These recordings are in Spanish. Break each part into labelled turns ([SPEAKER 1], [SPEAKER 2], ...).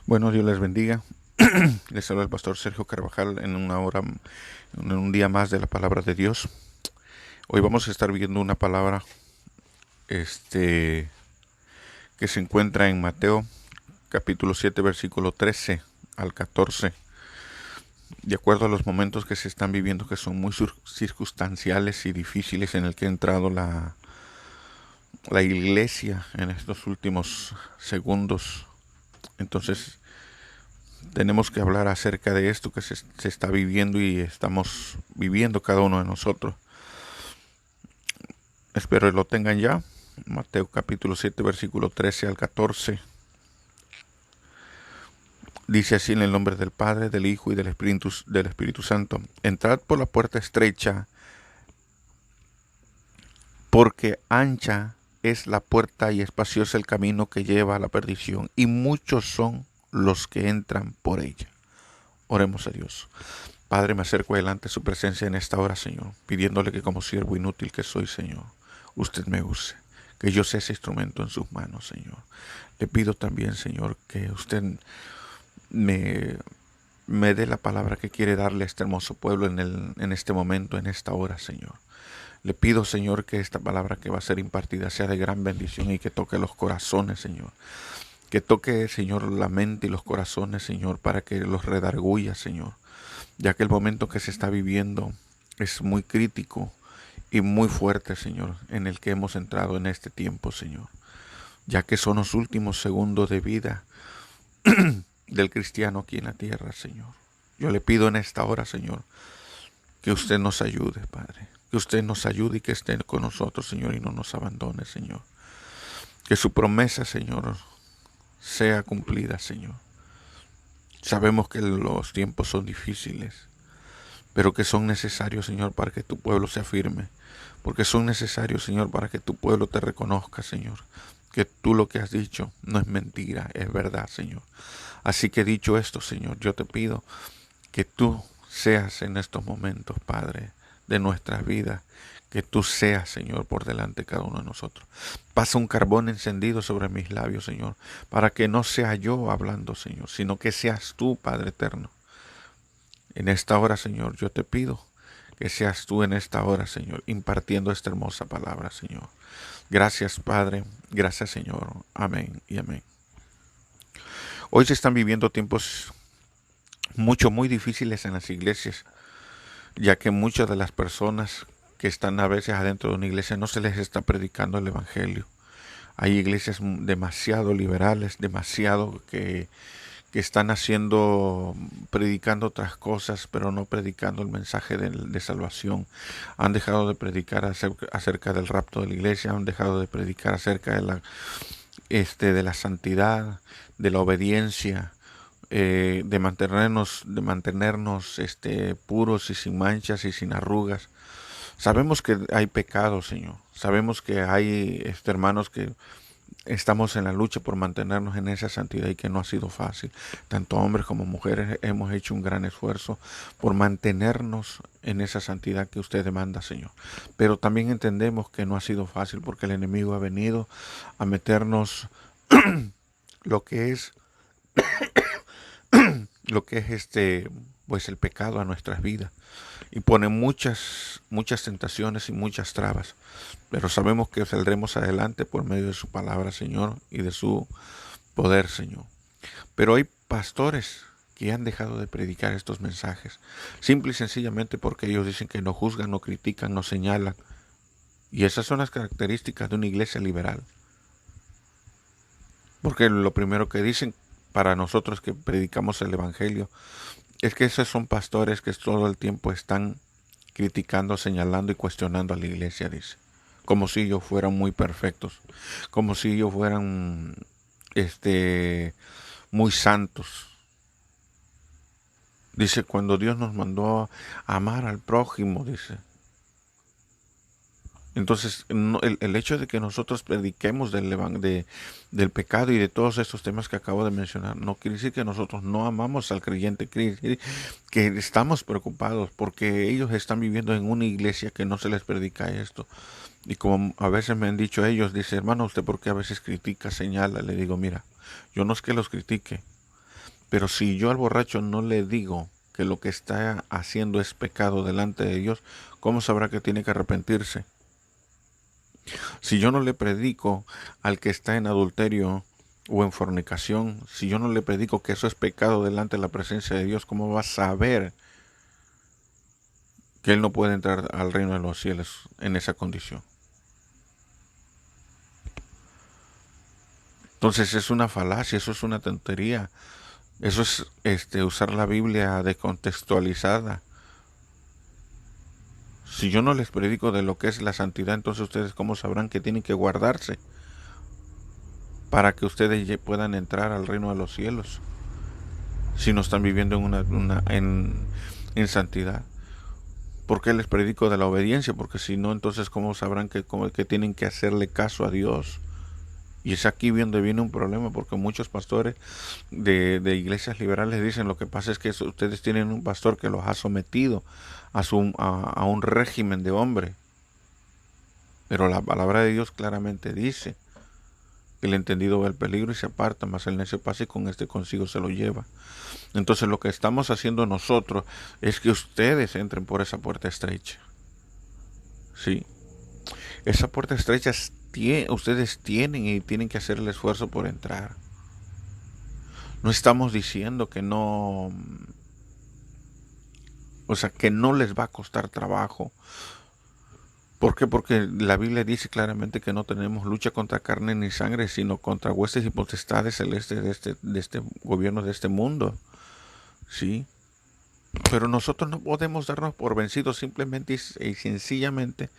[SPEAKER 1] Bueno, Dios les bendiga. Les habla el pastor Sergio Carvajal en un día más de la palabra de Dios. Hoy vamos a estar viendo una palabra, este, que se encuentra en Mateo, capítulo 7, versículo 13 al 14. De acuerdo a los momentos que se están viviendo, que son muy circunstanciales y difíciles en el que ha entrado la iglesia en estos últimos segundos. Entonces, tenemos que hablar acerca de esto que se está viviendo y estamos viviendo cada uno de nosotros. Espero que lo tengan ya. Mateo capítulo 7, versículo 13 al 14. Dice así en el nombre del Padre, del Hijo y del Espíritu Santo. Entrad por la puerta estrecha, porque ancha es la puerta y espacioso el camino que lleva a la perdición, y muchos son los que entran por ella. Oremos a Dios. Padre, me acerco adelante a su presencia en esta hora, Señor, pidiéndole que como siervo inútil que soy, Señor, usted me use, que yo sea ese instrumento en sus manos, Señor. Le pido también, Señor, que usted me, me dé la palabra que quiere darle a este hermoso pueblo en este momento, en esta hora, Señor. Le pido, Señor, que esta palabra que va a ser impartida sea de gran bendición y que toque los corazones, Señor. Que toque, Señor, la mente y los corazones, Señor, para que los redarguya, Señor, ya que el momento que se está viviendo es muy crítico y muy fuerte, Señor, en el que hemos entrado en este tiempo, Señor, ya que son los últimos segundos de vida del cristiano aquí en la tierra, Señor. Yo le pido en esta hora, Señor, que usted nos ayude, Padre, que usted nos ayude y que esté con nosotros, Señor, y no nos abandone, Señor. Que su promesa, Señor, sea cumplida, Señor. Sabemos que los tiempos son difíciles, pero que son necesarios, Señor, para que tu pueblo se afirme, porque son necesarios, Señor, para que tu pueblo te reconozca, Señor, que tú lo que has dicho no es mentira, es verdad, Señor. Así que dicho esto, Señor, yo te pido que tú seas en estos momentos, Padre, de nuestras vidas, que tú seas, Señor, por delante de cada uno de nosotros. Pasa un carbón encendido sobre mis labios, Señor, para que no sea yo hablando, Señor, sino que seas tú, Padre eterno. En esta hora, Señor, yo te pido que seas tú en esta hora, Señor, impartiendo esta hermosa palabra, Señor. Gracias, Padre. Gracias, Señor. Amén y amén. Hoy se están viviendo tiempos muy difíciles en las iglesias, ya que muchas de las personas que están a veces adentro de una iglesia no se les está predicando el evangelio. Hay iglesias demasiado liberales, demasiado que están predicando otras cosas, pero no predicando el mensaje de salvación. Han dejado de predicar acerca del rapto de la iglesia, han dejado de predicar acerca de la santidad, de la obediencia, de mantenernos puros y sin manchas y sin arrugas. Sabemos que hay pecados, Señor. Sabemos que hay hermanos que estamos en la lucha por mantenernos en esa santidad y que no ha sido fácil. Tanto hombres como mujeres hemos hecho un gran esfuerzo por mantenernos en esa santidad que usted demanda, Señor. Pero también entendemos que no ha sido fácil porque el enemigo ha venido a meternos lo que es pues el pecado a nuestras vidas y pone muchas tentaciones y muchas trabas, pero sabemos que saldremos adelante por medio de su palabra, Señor, y de su poder, Señor. Pero hay pastores que han dejado de predicar estos mensajes, simple y sencillamente porque ellos dicen que no juzgan, no critican, no señalan, y esas son las características de una iglesia liberal, porque lo primero que dicen para nosotros que predicamos el evangelio es que esos son pastores que todo el tiempo están criticando, señalando y cuestionando a la iglesia, dice. Como si ellos fueran muy perfectos. Como si ellos fueran muy santos. Dice, cuando Dios nos mandó a amar al prójimo, dice. Entonces, el hecho de que nosotros prediquemos del pecado y de todos estos temas que acabo de mencionar, no quiere decir que nosotros no amamos al creyente, quiere decir que estamos preocupados porque ellos están viviendo en una iglesia que no se les predica esto. Y como a veces me han dicho ellos, dice, hermano, ¿usted por qué a veces critica, señala? Le digo, mira, yo no es que los critique, Pero si yo al borracho no le digo que lo que está haciendo es pecado delante de Dios, ¿cómo sabrá que tiene que arrepentirse? Si yo no le predico al que está en adulterio o en fornicación, si yo no le predico que eso es pecado delante de la presencia de Dios, ¿cómo va a saber que él no puede entrar al reino de los cielos en esa condición? Entonces es una falacia, eso es una tontería. Eso es usar la Biblia descontextualizada. Si yo no les predico de lo que es la santidad, entonces ustedes cómo sabrán que tienen que guardarse para que ustedes puedan entrar al reino de los cielos, si no están viviendo en santidad. ¿Por qué les predico de la obediencia? Porque si no, entonces cómo sabrán que tienen que hacerle caso a Dios. Y es aquí donde viene un problema, porque muchos pastores de iglesias liberales dicen lo que pasa es que ustedes tienen un pastor que los ha sometido a un régimen de hombre. Pero la palabra de Dios claramente dice que el entendido ve el peligro y se aparta, mas el necio pasa y con este consigo se lo lleva. Entonces lo que estamos haciendo nosotros es que ustedes entren por esa puerta estrecha. ¿Sí? Esa puerta estrecha ustedes tienen y tienen que hacer el esfuerzo por entrar. No estamos diciendo que no, o sea, que no les va a costar trabajo. ¿Por qué? Porque la Biblia dice claramente que no tenemos lucha contra carne ni sangre, sino contra huestes y potestades celestes de este gobierno de este mundo. ¿Sí? Pero nosotros no podemos darnos por vencidos simplemente y sencillamente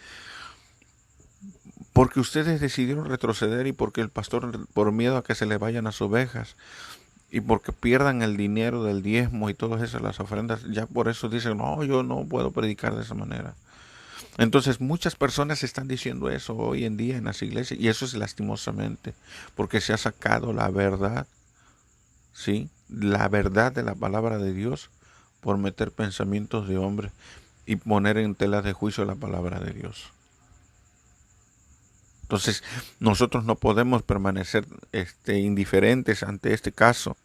[SPEAKER 1] porque ustedes decidieron retroceder y porque el pastor, por miedo a que se le vayan las ovejas y porque pierdan el dinero del diezmo y todas esas las ofrendas, ya por eso dicen, no, yo no puedo predicar de esa manera. Entonces muchas personas están diciendo eso hoy en día en las iglesias y eso es lastimosamente porque se ha sacado la verdad, ¿sí? La verdad de la palabra de Dios por meter pensamientos de hombre y poner en tela de juicio la palabra de Dios. Entonces nosotros no podemos permanecer indiferentes ante este caso.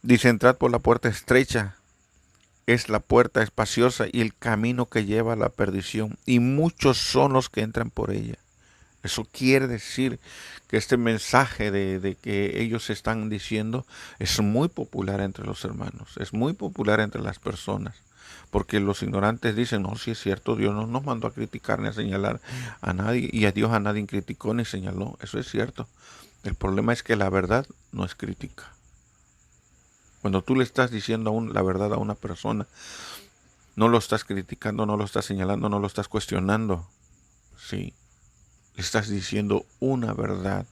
[SPEAKER 1] Dice, entrad por la puerta estrecha, es la puerta espaciosa y el camino que lleva a la perdición, y muchos son los que entran por ella. Eso quiere decir que este mensaje de que ellos están diciendo es muy popular entre los hermanos, es muy popular entre las personas, porque los ignorantes dicen, no, si es cierto, Dios no nos mandó a criticar ni a señalar a nadie, y a Dios a nadie criticó ni señaló, eso es cierto. El problema es que la verdad no es crítica. Cuando tú le estás diciendo la verdad a una persona, no lo estás criticando, no lo estás señalando, no lo estás cuestionando. Sí, le estás diciendo una verdad.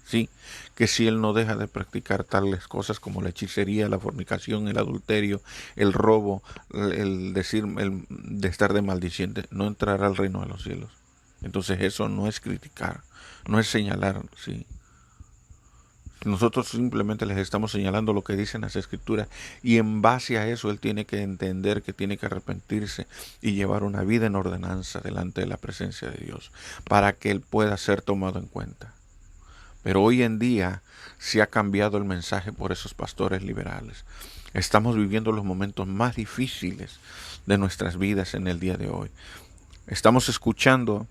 [SPEAKER 1] Sí, que si él no deja de practicar tales cosas como la hechicería, la fornicación, el adulterio, el robo, el de estar de maldiciente, no entrará al reino de los cielos. Entonces eso no es criticar, no es señalar, sí. Nosotros simplemente les estamos señalando lo que dicen las escrituras y en base a eso él tiene que entender que tiene que arrepentirse y llevar una vida en ordenanza delante de la presencia de Dios para que él pueda ser tomado en cuenta. Pero hoy en día se ha cambiado el mensaje por esos pastores liberales. Estamos viviendo los momentos más difíciles de nuestras vidas en el día de hoy. Estamos escuchando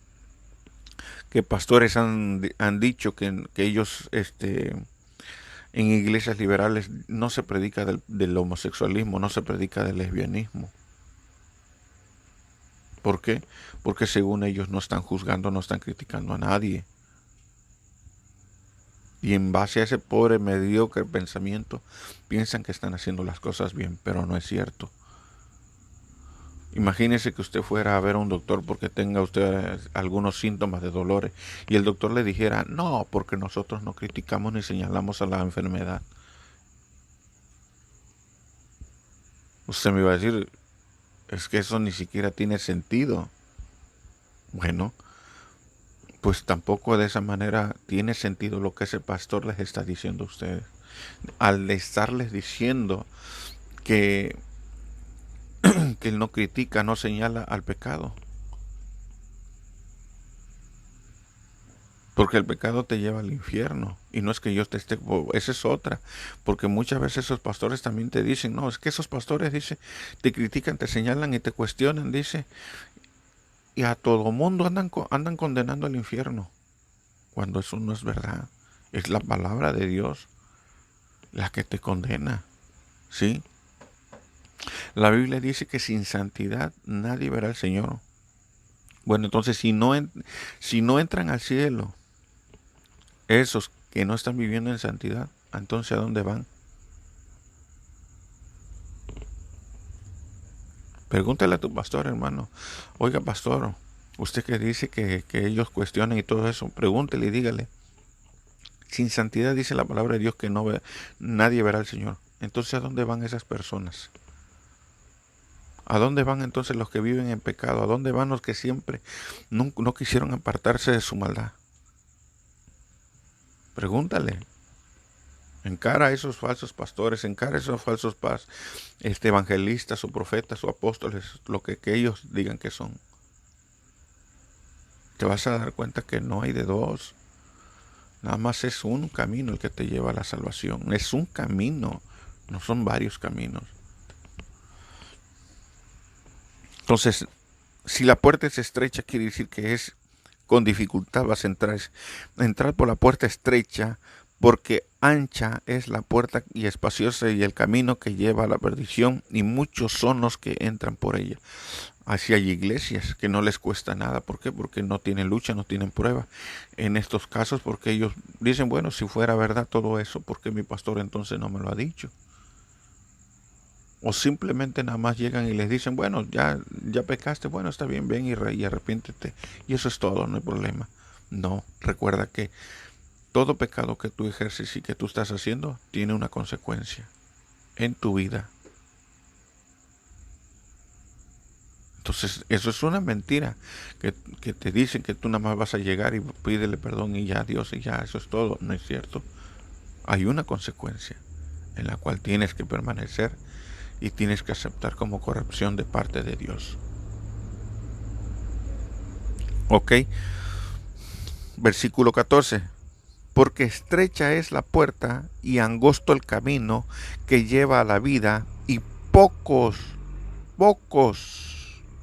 [SPEAKER 1] que pastores han dicho que ellos en iglesias liberales no se predica del homosexualismo, no se predica del lesbianismo. ¿Por qué? Porque según ellos no están juzgando, no están criticando a nadie. Y en base a ese pobre mediocre pensamiento, piensan que están haciendo las cosas bien, pero no es cierto. Imagínese que usted fuera a ver a un doctor porque tenga usted algunos síntomas de dolores y el doctor le dijera, no, porque nosotros no criticamos ni señalamos a la enfermedad. Usted me iba a decir, es que eso ni siquiera tiene sentido. Bueno, pues tampoco de esa manera tiene sentido lo que ese pastor les está diciendo a ustedes. Al estarles diciendo que él no critica, no señala al pecado. Porque el pecado te lleva al infierno. Y no es que yo te esté... Esa es otra. Porque muchas veces esos pastores también te dicen, no, es que esos pastores, dice, te critican, te señalan y te cuestionan, dice. Y a todo mundo andan condenando al infierno. Cuando eso no es verdad. Es la palabra de Dios la que te condena. ¿Sí? La Biblia dice que sin santidad nadie verá al Señor. Bueno, entonces si no entran al cielo esos que no están viviendo en santidad, entonces ¿a dónde van? Pregúntale a tu pastor, hermano. Oiga, pastor, usted que dice que ellos cuestionan y todo eso, pregúntele y dígale. Sin santidad dice la palabra de Dios que nadie verá al Señor. Entonces, ¿a dónde van esas personas? ¿A dónde van entonces los que viven en pecado? ¿A dónde van los que siempre no quisieron apartarse de su maldad? Pregúntale. Encara a esos falsos pastores, encara a esos falsos evangelistas o profetas o apóstoles, lo que ellos digan que son. Te vas a dar cuenta que no hay de dos. Nada más es un camino el que te lleva a la salvación. Es un camino, no son varios caminos. Entonces, si la puerta es estrecha, quiere decir que es con dificultad vas a entrar por la puerta estrecha, porque ancha es la puerta y espaciosa y el camino que lleva a la perdición, y muchos son los que entran por ella. Así hay iglesias que no les cuesta nada. ¿Por qué? Porque no tienen lucha, no tienen prueba. En estos casos, porque ellos dicen, bueno, si fuera verdad todo eso, ¿por qué mi pastor entonces no me lo ha dicho? O simplemente nada más llegan y les dicen, bueno, ya pecaste, bueno, está bien, ven y arrepiéntete. Y eso es todo, no hay problema. No, recuerda que todo pecado que tú ejerces y que tú estás haciendo tiene una consecuencia en tu vida. Entonces, eso es una mentira, que te dicen que tú nada más vas a llegar y pídele perdón y ya Dios y ya, eso es todo. No es cierto. Hay una consecuencia en la cual tienes que permanecer y tienes que aceptar como corrección de parte de Dios. Ok, versículo 14. Porque estrecha es la puerta y angosto el camino que lleva a la vida, y pocos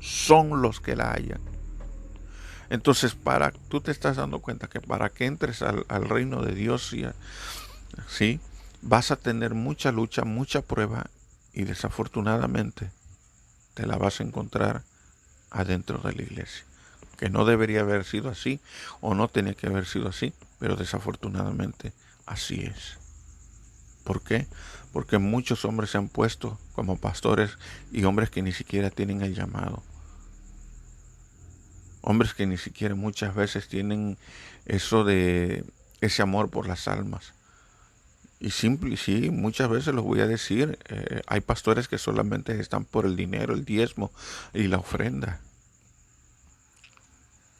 [SPEAKER 1] son los que la hallan. Entonces, tú te estás dando cuenta que para que entres al reino de Dios, ¿sí? Vas a tener mucha lucha, mucha prueba, y desafortunadamente te la vas a encontrar adentro de la iglesia. Que no debería haber sido así, o no tenía que haber sido así, pero desafortunadamente así es. ¿Por qué? Porque muchos hombres se han puesto como pastores y hombres que ni siquiera tienen el llamado. Hombres que ni siquiera muchas veces tienen ese amor por las almas. Y sí, muchas veces los voy a decir, hay pastores que solamente están por el dinero, el diezmo y la ofrenda.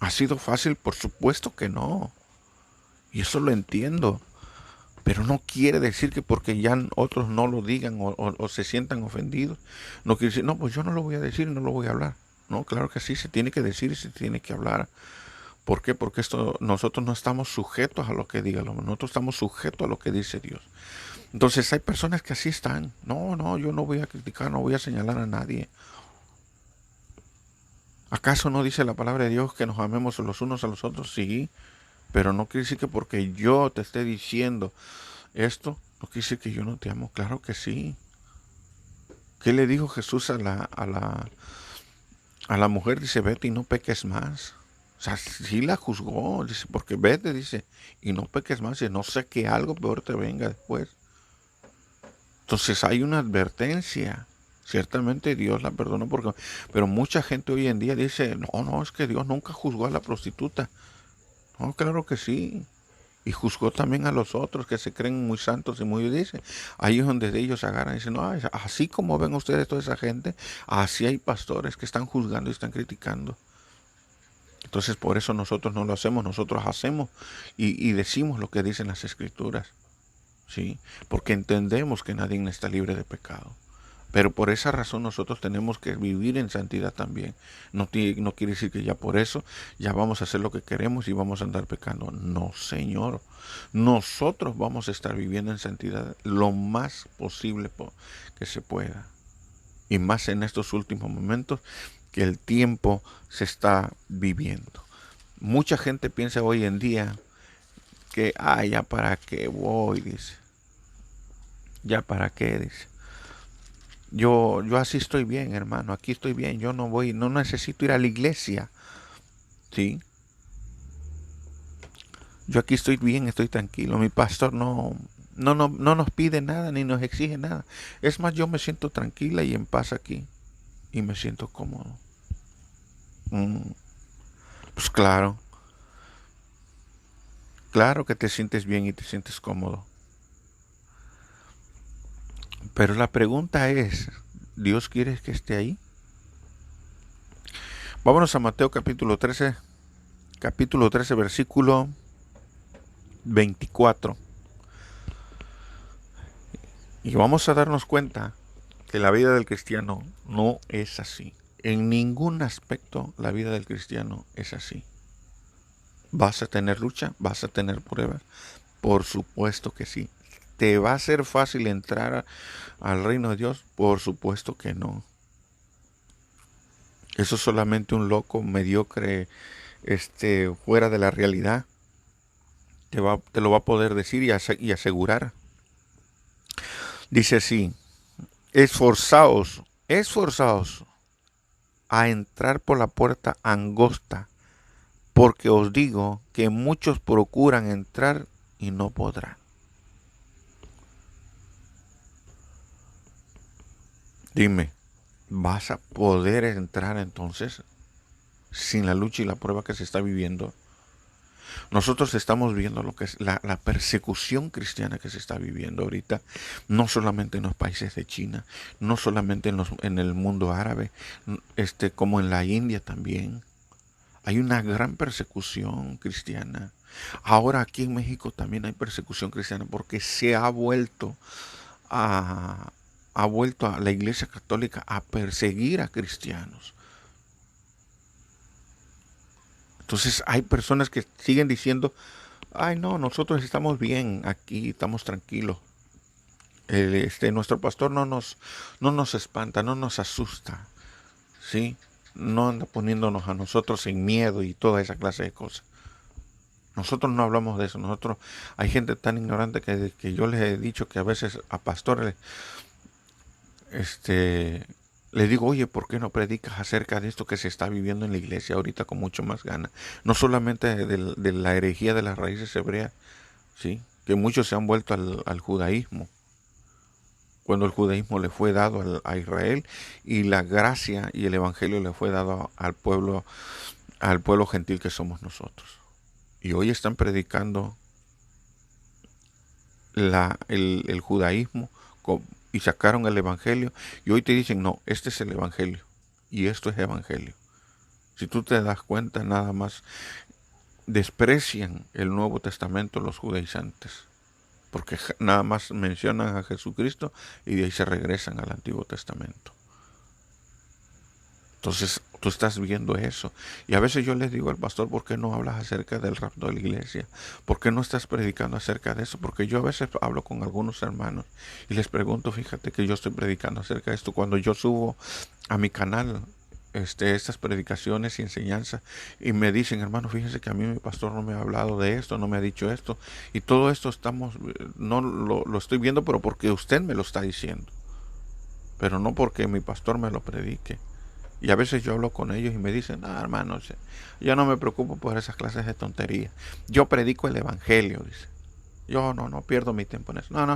[SPEAKER 1] ¿Ha sido fácil? Por supuesto que no. Y eso lo entiendo. Pero no quiere decir que porque ya otros no lo digan o se sientan ofendidos, no quiere decir, no, pues yo no lo voy a decir, no lo voy a hablar. No, claro que sí, se tiene que decir y se tiene que hablar. ¿Por qué? Porque nosotros no estamos sujetos a lo que diga el hombre, nosotros estamos sujetos a lo que dice Dios. Entonces hay personas que así están. No, yo no voy a criticar, no voy a señalar a nadie. ¿Acaso no dice la palabra de Dios que nos amemos los unos a los otros? Sí, pero no quiere decir que porque yo te esté diciendo esto, no quiere decir que yo no te amo. Claro que sí. ¿Qué le dijo Jesús a la mujer? Dice, vete y no peques más. O sea, sí la juzgó, dice, porque vete, dice, y no peques más, y no sé que algo peor te venga después. Entonces hay una advertencia. Ciertamente Dios la perdonó, pero mucha gente hoy en día dice, no, es que Dios nunca juzgó a la prostituta. No, claro que sí. Y juzgó también a los otros que se creen muy santos y muy, dice, ahí es donde ellos agarran y dicen, no, así como ven ustedes toda esa gente, así hay pastores que están juzgando y están criticando. Entonces por eso nosotros no lo hacemos, nosotros hacemos y decimos lo que dicen las escrituras, ¿sí? Porque entendemos que nadie está libre de pecado. Pero por esa razón nosotros tenemos que vivir en santidad también. No quiere decir que ya por eso ya vamos a hacer lo que queremos y vamos a andar pecando. No, Señor. Nosotros vamos a estar viviendo en santidad lo más posible que se pueda. Y más en estos últimos momentos que el tiempo se está viviendo. Mucha gente piensa hoy en día que, ya para qué voy, dice. Ya para qué, dice. Yo así estoy bien, hermano. Aquí estoy bien. Yo no necesito ir a la iglesia. ¿Sí? Yo aquí estoy bien, estoy tranquilo. Mi pastor no nos pide nada ni nos exige nada. Es más, yo me siento tranquila y en paz aquí. Y me siento cómodo. Pues claro. Claro que te sientes bien y te sientes cómodo. Pero la pregunta es, ¿Dios quiere que esté ahí? Vámonos a Mateo capítulo 13, versículo 24. Y vamos a darnos cuenta que la vida del cristiano no es así. En ningún aspecto la vida del cristiano es así. ¿Vas a tener lucha? ¿Vas a tener pruebas? Por supuesto que sí. ¿Te va a ser fácil entrar al reino de Dios? Por supuesto que no. Eso es solamente un loco mediocre, fuera de la realidad, te lo va a poder decir y asegurar. Dice así: esforzaos a entrar por la puerta angosta, porque os digo que muchos procuran entrar y no podrán. Dime, ¿vas a poder entrar entonces sin la lucha y la prueba que se está viviendo? Nosotros estamos viendo lo que es la persecución cristiana que se está viviendo ahorita, no solamente en los países de China, no solamente en el mundo árabe, como en la India también. Hay una gran persecución cristiana. Ahora aquí en México también hay persecución cristiana porque ha vuelto a la Iglesia Católica a perseguir a cristianos. Entonces hay personas que siguen diciendo, no, nosotros estamos bien aquí, estamos tranquilos. Nuestro pastor no nos espanta, no nos asusta, ¿sí? No anda poniéndonos a nosotros en miedo y toda esa clase de cosas. Nosotros no hablamos de eso. Hay gente tan ignorante que yo les he dicho que a veces a pastores les digo, oye, ¿por qué no predicas acerca de esto que se está viviendo en la iglesia ahorita con mucho más ganas? No solamente de la herejía de las raíces hebreas, ¿sí? Que muchos se han vuelto al judaísmo, cuando el judaísmo le fue dado a Israel y la gracia y el evangelio le fue dado al pueblo gentil que somos nosotros. Y hoy están predicando el judaísmo y sacaron el evangelio y hoy te dicen, no, este es el evangelio y esto es evangelio. Si tú te das cuenta, nada más desprecian el Nuevo Testamento los judaizantes, porque nada más mencionan a Jesucristo y de ahí se regresan al Antiguo Testamento. Entonces tú estás viendo eso. Y a veces yo les digo al pastor, ¿por qué no hablas acerca del rapto de la iglesia? ¿Por qué no estás predicando acerca de eso? Porque yo a veces hablo con algunos hermanos y les pregunto, fíjate que yo estoy predicando acerca de esto. Cuando yo subo a mi canal estas predicaciones y enseñanzas y me dicen, hermano, fíjese que a mí mi pastor no me ha hablado de esto, no me ha dicho esto. Y todo esto no lo estoy viendo, pero porque usted me lo está diciendo. Pero no porque mi pastor me lo predique. Y a veces yo hablo con ellos y me dicen, hermano, yo no me preocupo por esas clases de tonterías. Yo predico el evangelio, dice. Yo no pierdo mi tiempo en eso. No.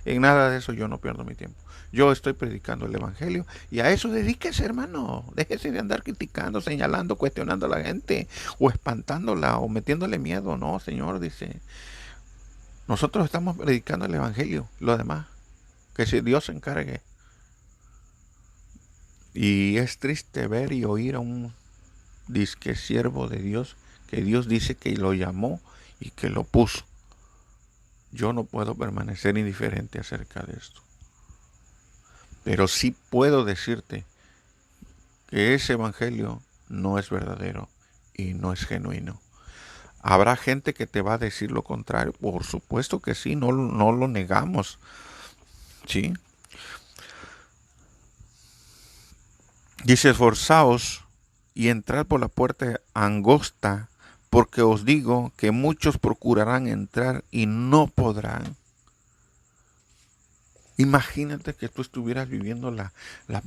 [SPEAKER 1] En nada de eso yo no pierdo mi tiempo. Yo estoy predicando el evangelio y a eso dedíquese, hermano. Déjese de andar criticando, señalando, cuestionando a la gente o espantándola o metiéndole miedo. No, Señor, dice. Nosotros estamos predicando el evangelio. Lo demás, que si Dios se encargue. Y es triste ver y oír a un disque siervo de Dios, que Dios dice que lo llamó y que lo puso. Yo no puedo permanecer indiferente acerca de esto. Pero sí puedo decirte que ese evangelio no es verdadero y no es genuino. Habrá gente que te va a decir lo contrario. Por supuesto que sí, no lo negamos. ¿Sí? Dice, esforzaos y entrad por la puerta angosta, porque os digo que muchos procurarán entrar y no podrán. Imagínate que tú estuvieras viviendo la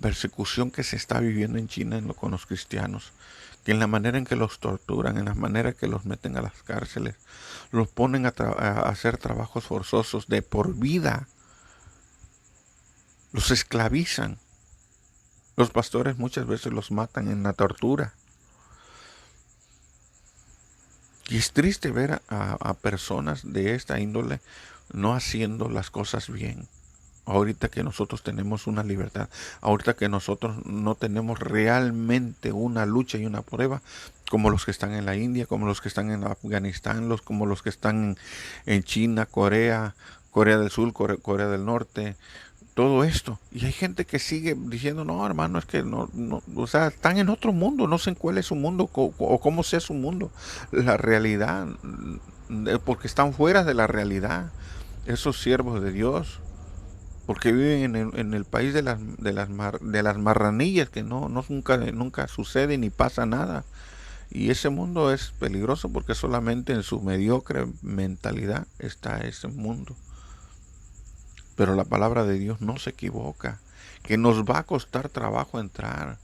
[SPEAKER 1] persecución que se está viviendo en China con los cristianos, que en la manera en que los torturan, en la manera que los meten a las cárceles, los ponen a hacer trabajos forzosos de por vida, los esclavizan. Los pastores muchas veces los matan en la tortura. Y es triste ver a personas de esta índole no haciendo las cosas bien. Ahorita que nosotros tenemos una libertad, ahorita que nosotros no tenemos realmente una lucha y una prueba, como los que están en la India, como los que están en Afganistán, como los que están en China, Corea del Sur, Corea del Norte, todo esto. Y hay gente que sigue diciendo, no, hermano, es que no, o sea, están en otro mundo, no sé cuál es su mundo o cómo sea su mundo. La realidad, porque están fuera de la realidad, esos siervos de Dios, porque viven en el país de las marranillas, que nunca sucede ni pasa nada. Y ese mundo es peligroso porque solamente en su mediocre mentalidad está ese mundo. Pero la palabra de Dios no se equivoca, que nos va a costar trabajo entrar.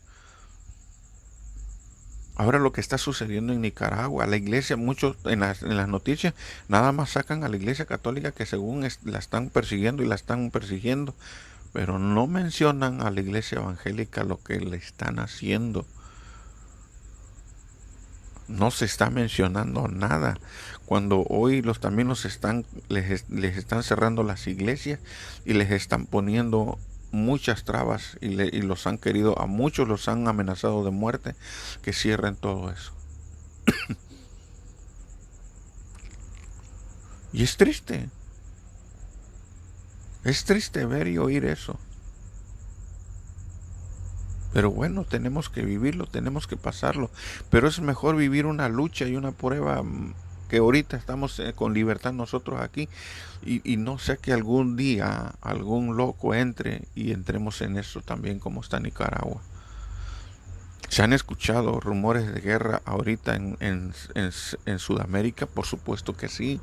[SPEAKER 1] Ahora lo que está sucediendo en Nicaragua, la iglesia, muchos en las noticias, nada más sacan a la iglesia católica que según la están persiguiendo y la están persiguiendo, pero no mencionan a la iglesia evangélica lo que le están haciendo. No se está mencionando nada. Cuando hoy también les están cerrando las iglesias y les están poniendo muchas trabas y los han querido, a muchos los han amenazado de muerte, que cierren todo eso. Y es triste ver y oír eso. Pero bueno, tenemos que vivirlo, tenemos que pasarlo. Pero es mejor vivir una lucha y una prueba que ahorita estamos con libertad nosotros aquí y no sea que algún día algún loco entre y entremos en eso también como está Nicaragua. ¿Se han escuchado rumores de guerra ahorita en Sudamérica? Por supuesto que sí.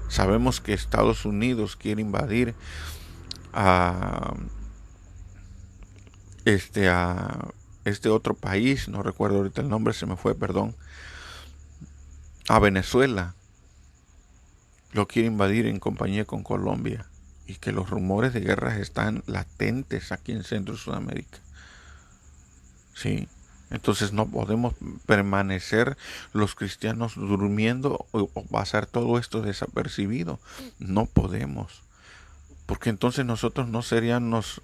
[SPEAKER 1] Sabemos que Estados Unidos quiere invadir a este otro país, no recuerdo ahorita el nombre, se me fue, perdón, a Venezuela. Lo quiere invadir en compañía con Colombia. Y que los rumores de guerra están latentes aquí en Centro y Sudamérica. Sí. Entonces no podemos permanecer los cristianos durmiendo o pasar todo esto desapercibido. No podemos. Porque entonces nosotros no seríamos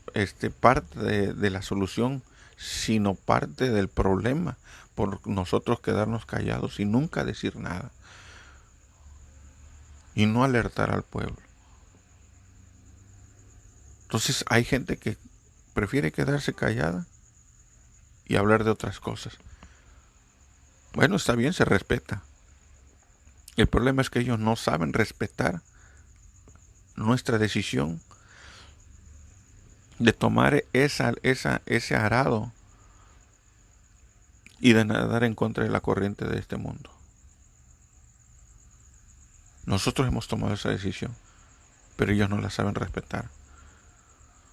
[SPEAKER 1] parte de la solución, sino parte del problema, por nosotros quedarnos callados y nunca decir nada. Y no alertar al pueblo. Entonces hay gente que prefiere quedarse callada y hablar de otras cosas. Bueno, está bien, se respeta. El problema es que ellos no saben respetar nuestra decisión de tomar ese arado y de nadar en contra de la corriente de este mundo. Nosotros hemos tomado esa decisión, pero ellos no la saben respetar,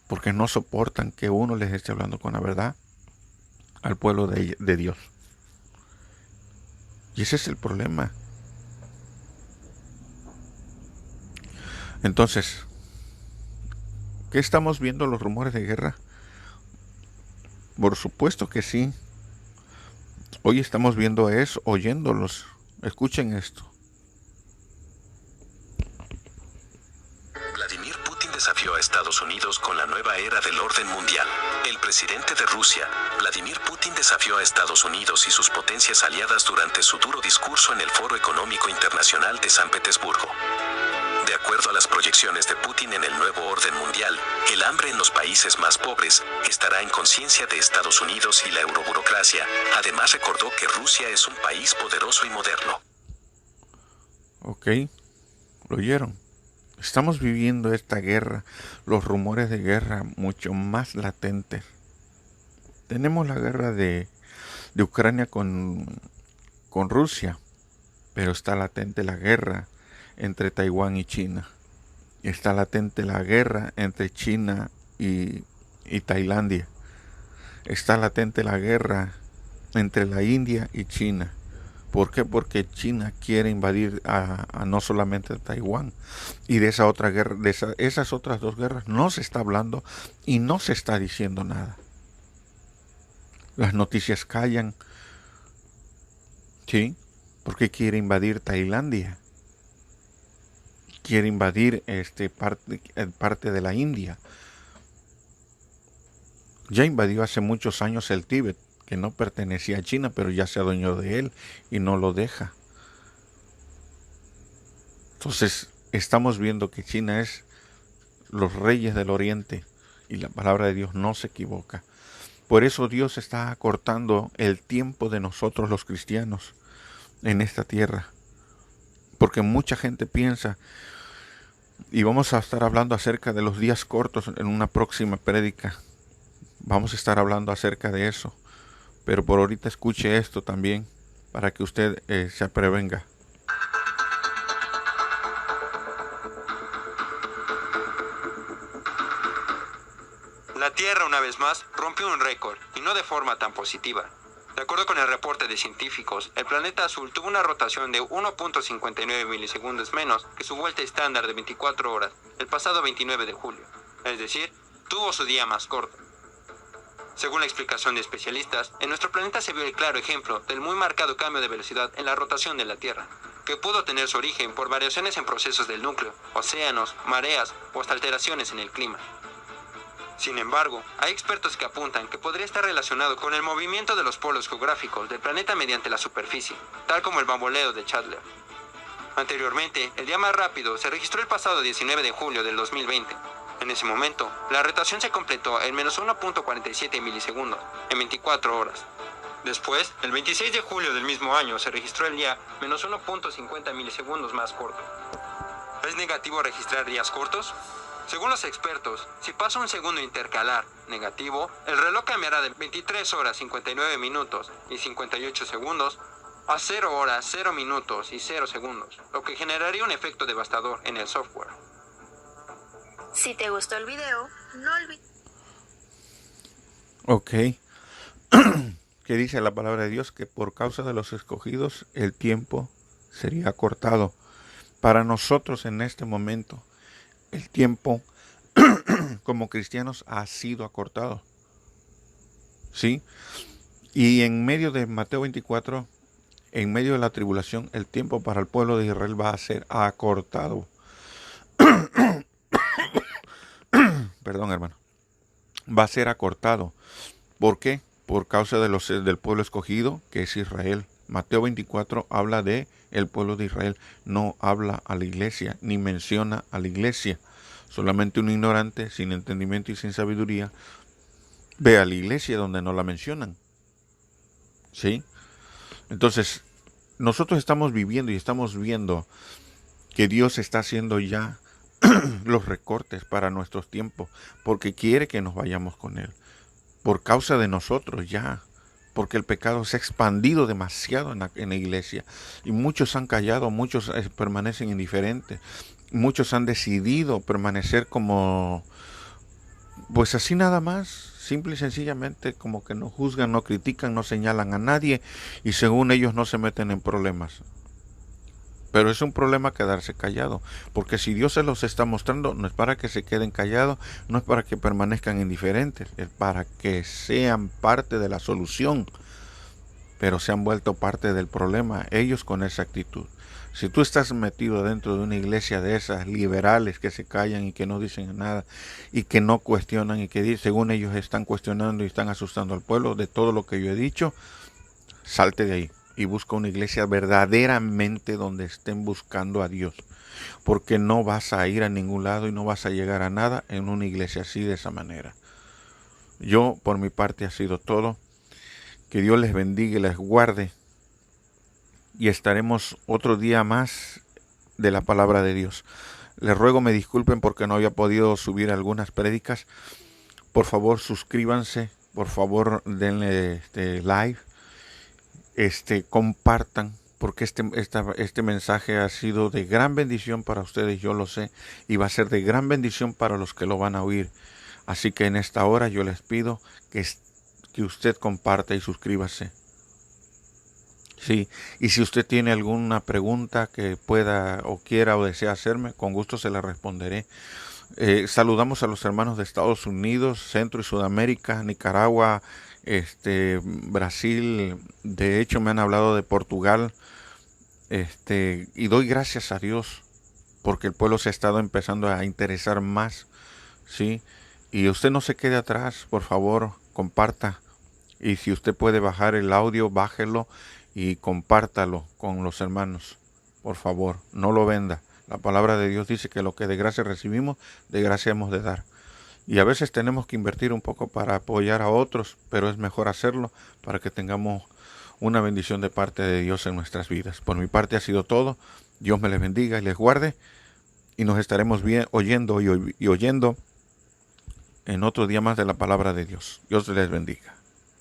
[SPEAKER 1] porque no soportan que uno les esté hablando con la verdad al pueblo de Dios. Y ese es el problema. Entonces, ¿qué estamos viendo los rumores de guerra? Por supuesto que sí. Hoy estamos viendo eso, oyéndolos. Escuchen esto.
[SPEAKER 2] Vladimir Putin desafió a Estados Unidos con la nueva era del orden mundial. El presidente de Rusia, Vladimir Putin, desafió a Estados Unidos y sus potencias aliadas durante su duro discurso en el Foro Económico Internacional de San Petersburgo. De acuerdo a las proyecciones de Putin en el nuevo orden mundial, el hambre en los países países más pobres, estará en conciencia de Estados Unidos y la euroburocracia. Además recordó que Rusia es un país poderoso y moderno.
[SPEAKER 1] Ok, lo oyeron. Estamos viviendo esta guerra, los rumores de guerra mucho más latentes. Tenemos la guerra de Ucrania con Rusia, pero está latente la guerra entre Taiwán y China. Está latente la guerra entre China y Tailandia. Está latente la guerra entre la India y China. ¿Por qué? Porque China quiere invadir a no solamente a Taiwán. Y de esa otra guerra, esas otras dos guerras no se está hablando y no se está diciendo nada. Las noticias callan. ¿Sí? Porque quiere invadir Tailandia. Quiere invadir parte de la India. Ya invadió hace muchos años el Tíbet, que no pertenecía a China, pero ya se adueñó de él y no lo deja. Entonces, estamos viendo que China es los reyes del Oriente y la palabra de Dios no se equivoca. Por eso Dios está acortando el tiempo de nosotros los cristianos en esta tierra. Porque mucha gente piensa, y vamos a estar hablando acerca de los días cortos en una próxima prédica. Vamos a estar hablando acerca de eso. Pero por ahorita escuche esto también, para que usted se prevenga.
[SPEAKER 3] La Tierra, una vez más, rompió un récord, y no de forma tan positiva. De acuerdo con el reporte de científicos, el planeta azul tuvo una rotación de 1.59 milisegundos menos que su vuelta estándar de 24 horas el pasado 29 de julio. Es decir, tuvo su día más corto. Según la explicación de especialistas, en nuestro planeta se vio el claro ejemplo del muy marcado cambio de velocidad en la rotación de la Tierra, que pudo tener su origen por variaciones en procesos del núcleo, océanos, mareas o hasta alteraciones en el clima. Sin embargo, hay expertos que apuntan que podría estar relacionado con el movimiento de los polos geográficos del planeta mediante la superficie, tal como el bamboleo de Chandler. Anteriormente, el día más rápido se registró el pasado 19 de julio del 2020. En ese momento, la rotación se completó en menos 1.47 milisegundos, en 24 horas. Después, el 26 de julio del mismo año, se registró el día menos 1.50 milisegundos más corto. ¿Es negativo registrar días cortos? Según los expertos, si pasa un segundo intercalar negativo, el reloj cambiará de 23 horas 59 minutos y 58 segundos a 0 horas 0 minutos y 0 segundos, lo que generaría un efecto devastador en el software.
[SPEAKER 4] Si te gustó el video, no olvides.
[SPEAKER 1] Ok. Que dice la palabra de Dios que por causa de los escogidos el tiempo sería acortado. Para nosotros en este momento, el tiempo como cristianos ha sido acortado. ¿Sí? Y en medio de Mateo 24, en medio de la tribulación, el tiempo para el pueblo de Israel va a ser acortado. Perdón, hermano. Va a ser acortado. ¿Por qué? Por causa de del pueblo escogido, que es Israel. Mateo 24 habla de el pueblo de Israel, no habla a la iglesia, ni menciona a la iglesia. Solamente un ignorante, sin entendimiento y sin sabiduría, ve a la iglesia donde no la mencionan. ¿Sí? Entonces, nosotros estamos viviendo y estamos viendo que Dios está haciendo ya los recortes para nuestros tiempos, porque quiere que nos vayamos con Él. Por causa de nosotros ya, porque el pecado se ha expandido demasiado en la iglesia. Y muchos han callado, muchos permanecen indiferentes. Muchos han decidido permanecer como, pues así nada más, simple y sencillamente como que no juzgan, no critican, no señalan a nadie y según ellos no se meten en problemas. Pero es un problema quedarse callado, porque si Dios se los está mostrando, no es para que se queden callados, no es para que permanezcan indiferentes, es para que sean parte de la solución, pero se han vuelto parte del problema, ellos con esa actitud. Si tú estás metido dentro de una iglesia de esas liberales que se callan y que no dicen nada y que no cuestionan y que según ellos están cuestionando y están asustando al pueblo de todo lo que yo he dicho, salte de ahí y busca una iglesia verdaderamente donde estén buscando a Dios, porque no vas a ir a ningún lado y no vas a llegar a nada en una iglesia así de esa manera. Yo, por mi parte, ha sido todo. Que Dios les bendiga y les guarde. Y estaremos otro día más de la palabra de Dios. Les ruego me disculpen porque no había podido subir algunas prédicas. Por favor, suscríbanse. Por favor, denle like. Compartan. Porque este mensaje ha sido de gran bendición para ustedes, yo lo sé. Y va a ser de gran bendición para los que lo van a oír. Así que en esta hora yo les pido que usted comparta y suscríbase. Sí, y si usted tiene alguna pregunta que pueda o quiera o desea hacerme, con gusto se la responderé. Saludamos a los hermanos de Estados Unidos, Centro y Sudamérica, Nicaragua, Brasil. De hecho, me han hablado de Portugal. Y doy gracias a Dios porque el pueblo se ha estado empezando a interesar más, ¿sí? Y usted no se quede atrás, por favor, comparta. Y si usted puede bajar el audio, bájelo y compártalo con los hermanos. Por favor, no lo venda. La palabra de Dios dice que lo que de gracia recibimos, de gracia hemos de dar. Y a veces tenemos que invertir un poco para apoyar a otros, pero es mejor hacerlo para que tengamos una bendición de parte de Dios en nuestras vidas. Por mi parte ha sido todo. Dios me les bendiga y les guarde. Y nos estaremos oyendo en otro día más de la palabra de Dios. Dios les bendiga.